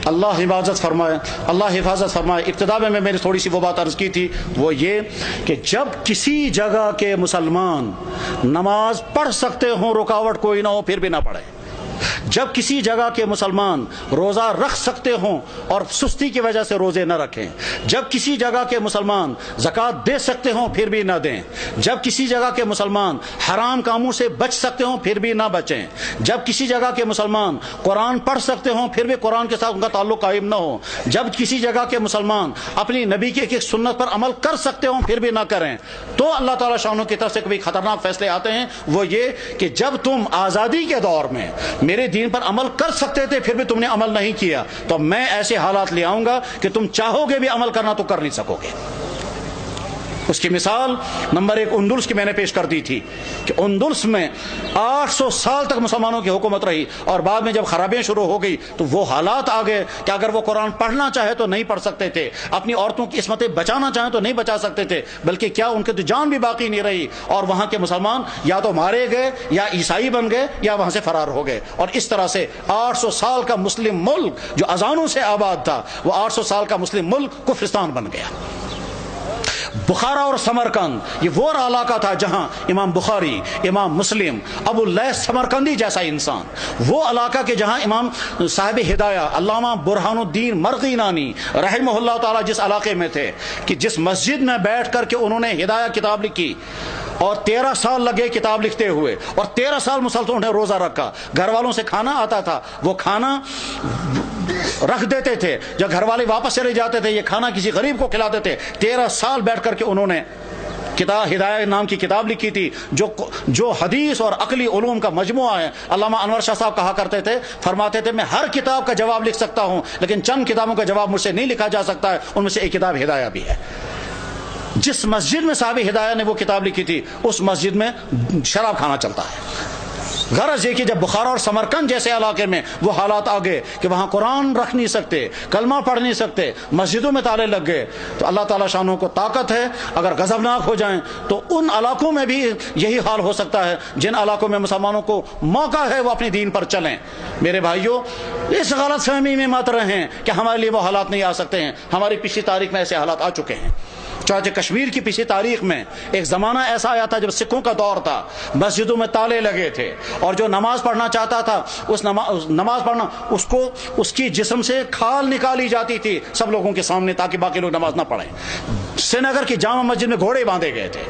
اللہ حفاظت فرمائے. ابتدا میں نے تھوڑی سی وہ بات عرض کی تھی، وہ یہ کہ جب کسی جگہ کے مسلمان نماز پڑھ سکتے ہوں، رکاوٹ کوئی نہ ہو، پھر بھی نہ پڑھیں. جب کسی جگہ کے مسلمان روزہ رکھ سکتے ہوں اور سستی کی وجہ سے روزے نہ رکھیں. جب کسی جگہ کے مسلمان زکوٰۃ دے سکتے ہوں پھر بھی نہ دیں. جب کسی جگہ کے مسلمان حرام کاموں سے بچ سکتے ہوں پھر بھی نہ بچیں. جب کسی جگہ کے مسلمان قرآن پڑھ سکتے ہوں پھر بھی قرآن کے ساتھ ان کا تعلق قائم نہ ہو. جب کسی جگہ کے مسلمان اپنی نبی کی ایک سنت پر عمل کر سکتے ہوں پھر بھی نہ کریں. تو اللہ تعالیٰ شانوں کی طرف سے کبھی خطرناک فیصلے آتے ہیں، وہ یہ کہ جب تم آزادی کے دور میں میرے دین پر عمل کر سکتے تھے پھر بھی تم نے عمل نہیں کیا، تو میں ایسے حالات لے آؤں گا کہ تم چاہو گے بھی عمل کرنا تو کر نہیں سکو گے. اس کی مثال نمبر 1 اندلس کی میں نے پیش کر دی تھی کہ اندلس میں 800 سال تک مسلمانوں کی حکومت رہی، اور بعد میں جب خرابیاں شروع ہو گئی تو وہ حالات آ گئے کہ اگر وہ قرآن پڑھنا چاہے تو نہیں پڑھ سکتے تھے، اپنی عورتوں کی عصمتیں بچانا چاہیں تو نہیں بچا سکتے تھے، بلکہ کیا ان کی تو جان بھی باقی نہیں رہی، اور وہاں کے مسلمان یا تو مارے گئے یا عیسائی بن گئے یا وہاں سے فرار ہو گئے. اور اس طرح سے 800 سال کا مسلم ملک جو اذانوں سے آباد تھا، وہ 800 سال کا مسلم ملک کفرستان بن گیا. بخارا اور سمرقند یہ وہ علاقہ تھا جہاں امام بخاری، امام مسلم، ابو اللیث سمرقندی جیسا انسان، وہ علاقہ کے جہاں امام صاحب ہدایہ علامہ برہان الدین مرغینانی رحمہ اللہ تعالی جس علاقے میں تھے، کہ جس مسجد میں بیٹھ کر کے انہوں نے ہدایہ کتاب لکھی، اور 13 سال لگے کتاب لکھتے ہوئے، اور 13 سال مسلسل نے روزہ رکھا. گھر والوں سے کھانا آتا تھا، وہ کھانا رکھ دیتے تھے، جب گھر والے واپس چلے جاتے تھے یہ کھانا کسی غریب کو کھلاتے تھے. 13 سال بیٹھ کر کے انہوں نے کتاب ہدایہ نام کی کتاب لکھی تھی، جو حدیث اور عقلی علوم کا مجموعہ ہے. علامہ انور شاہ صاحب کہا کرتے تھے، فرماتے تھے میں ہر کتاب کا جواب لکھ سکتا ہوں لیکن چند کتابوں کا جواب مجھ سے نہیں لکھا جا سکتا ہے، ان میں سے ایک کتاب ہدایہ بھی ہے. جس مسجد میں صاحب ہدایہ نے وہ کتاب لکھی تھی اس مسجد میں شراب کھانا چلتا ہے. غرض یہ کہ جب بخارا اور سمرقند جیسے علاقے میں وہ حالات آ گئے کہ وہاں قرآن رکھ نہیں سکتے، کلمہ پڑھ نہیں سکتے، مسجدوں میں تالے لگ گئے، تو اللہ تعالیٰ شانوں کو طاقت ہے، اگر غضبناک ہو جائیں تو ان علاقوں میں بھی یہی حال ہو سکتا ہے جن علاقوں میں مسلمانوں کو موقع ہے وہ اپنے دین پر چلیں. میرے بھائیوں، اس غلط فہمی میں مت رہیں کہ ہمارے لیے وہ حالات نہیں آ سکتے ہیں. ہماری پچھلی تاریخ میں ایسے حالات آ چکے ہیں. چنانچہ کشمیر کی پچھلی تاریخ میں ایک زمانہ ایسا آیا تھا جب سکھوں کا دور تھا، مسجدوں میں تالے لگے تھے، اور جو نماز پڑھنا چاہتا تھا اس نماز پڑھنا اس کی جسم سے کھال نکالی جاتی تھی سب لوگوں کے سامنے تاکہ باقی لوگ نماز نہ پڑھیں. سری نگر کی جامع مسجد میں گھوڑے باندھے گئے تھے،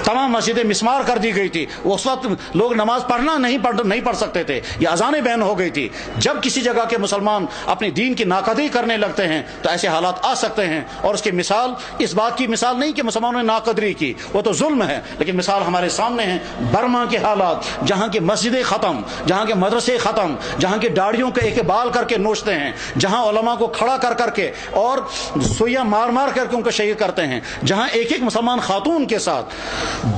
تمام مسجدیں مسمار کر دی گئی تھی. اس وقت لوگ نماز پڑھنا نہیں پڑھ سکتے تھے، یہ اذانیں بین ہو گئی تھی. جب کسی جگہ کے مسلمان اپنی دین کی ناقدری کرنے لگتے ہیں تو ایسے حالات آ سکتے ہیں. اور اس کی مثال اس بات کی مثال نہیں کہ مسلمانوں نے ناقدری کی، وہ تو ظلم ہے، لیکن مثال ہمارے سامنے ہے. برما کے حالات، جہاں کی مسجدیں ختم، جہاں کے مدرسے ختم، جہاں کے داڑھیوں کے ایک بال کر کے نوچتے ہیں، جہاں علماء کو کھڑا کر کے اور سوئیاں مار کر کے ان کو شہید کرتے ہیں، جہاں ایک مسلمان خاتون کے ساتھ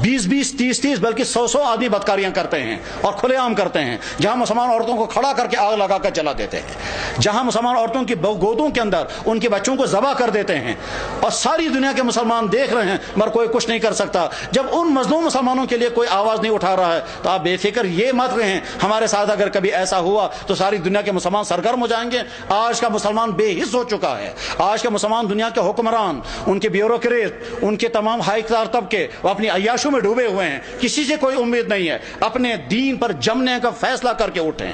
20 30 بلکہ 100 آدمی بدکاریاں کرتے ہیں اور کھلے عام کرتے ہیں، جہاں مسلمان عورتوں کو کھڑا کر کے آگ لگا کر جلا دیتے ہیں، جہاں مسلمان عورتوں کی گودوں کے اندر ان کے بچوں کو ذبح کر دیتے ہیں، اور ساری دنیا کے مسلمان دیکھ رہے ہیں مگر کوئی کچھ نہیں کر سکتا. جب ان مظلوم مسلمانوں کے لیے کوئی آواز نہیں اٹھا رہا ہے تو آپ بے فکر یہ مت رہیں ہمارے ساتھ اگر کبھی ایسا ہوا تو ساری دنیا کے مسلمان سرگرم ہو جائیں گے. آج کا مسلمان بے حس ہو چکا ہے. آج کا مسلمان دنیا کے حکمران، ان کے بیوروکریٹ، ان کے تمام ہائی اقتدار طبقے وہ اپنی عیاشوں میں ڈوبے ہوئے ہیں. کسی سے کوئی امید نہیں ہے. اپنے دین پر جمنے کا فیصلہ کر کے اٹھیں،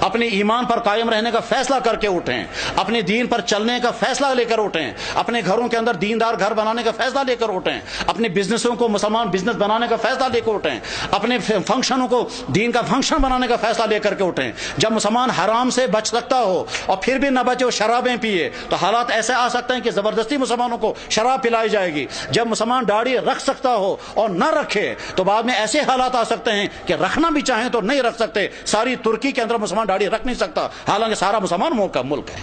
اپنے ایمان پر قائم رہنے کا فیصلہ کر کے اٹھیں، اپنے دین پر چلنے کا فیصلہ لے کر اٹھیں، اپنے گھروں کے اندر دیندار گھر بنانے کا فیصلہ لے کر اٹھیں، اپنے بزنسوں کو مسلمان بزنس بنانے کا فیصلہ لے کر اٹھیں، اپنے فنکشنوں کو دین کا فنکشن بنانے کا فیصلہ لے کر کے اٹھیں. جب مسلمان حرام سے بچ سکتا ہو اور پھر بھی نہ بچے اور شرابیں پیے تو حالات ایسے آ سکتے ہیں کہ زبردستی مسلمانوں کو شراب پلائی جائے گی. جب مسلمان داڑھی رکھ سکتا ہو اور نہ رکھے تو بعد میں ایسے حالات آ سکتے ہیں کہ رکھنا بھی چاہیں تو نہیں رکھ سکتے. ساری ترکی کے اندر مسلمان داڑھی رکھ نہیں سکتا حالانکہ سارا مسلمان ملک ہے.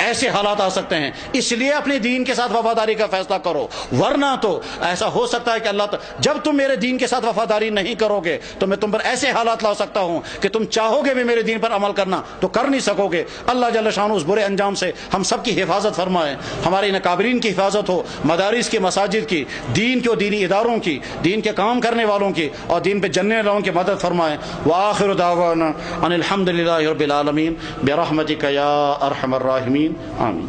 ایسے حالات آ سکتے ہیں، اس لیے اپنے دین کے ساتھ وفاداری کا فیصلہ کرو، ورنہ تو ایسا ہو سکتا ہے کہ اللہ جب تم میرے دین کے ساتھ وفاداری نہیں کرو گے تو میں تم پر ایسے حالات لا سکتا ہوں کہ تم چاہو گے بھی میرے دین پر عمل کرنا تو کر نہیں سکو گے۔ اللہ جل شانہ اس برے انجام سے ہم سب کی حفاظت فرمائے، ہمارے ان اکابرین کی حفاظت ہو، مدارس کی، مساجد کی، دین کی اور دینی اداروں کی، دین کے کام کرنے والوں کی اور دین پہ جننے والوں کی مدد فرمائے۔ وآخر دعوانا ان الحمد للہ رب العالمین برحمتک یا ارحم الراحمین، آمین۔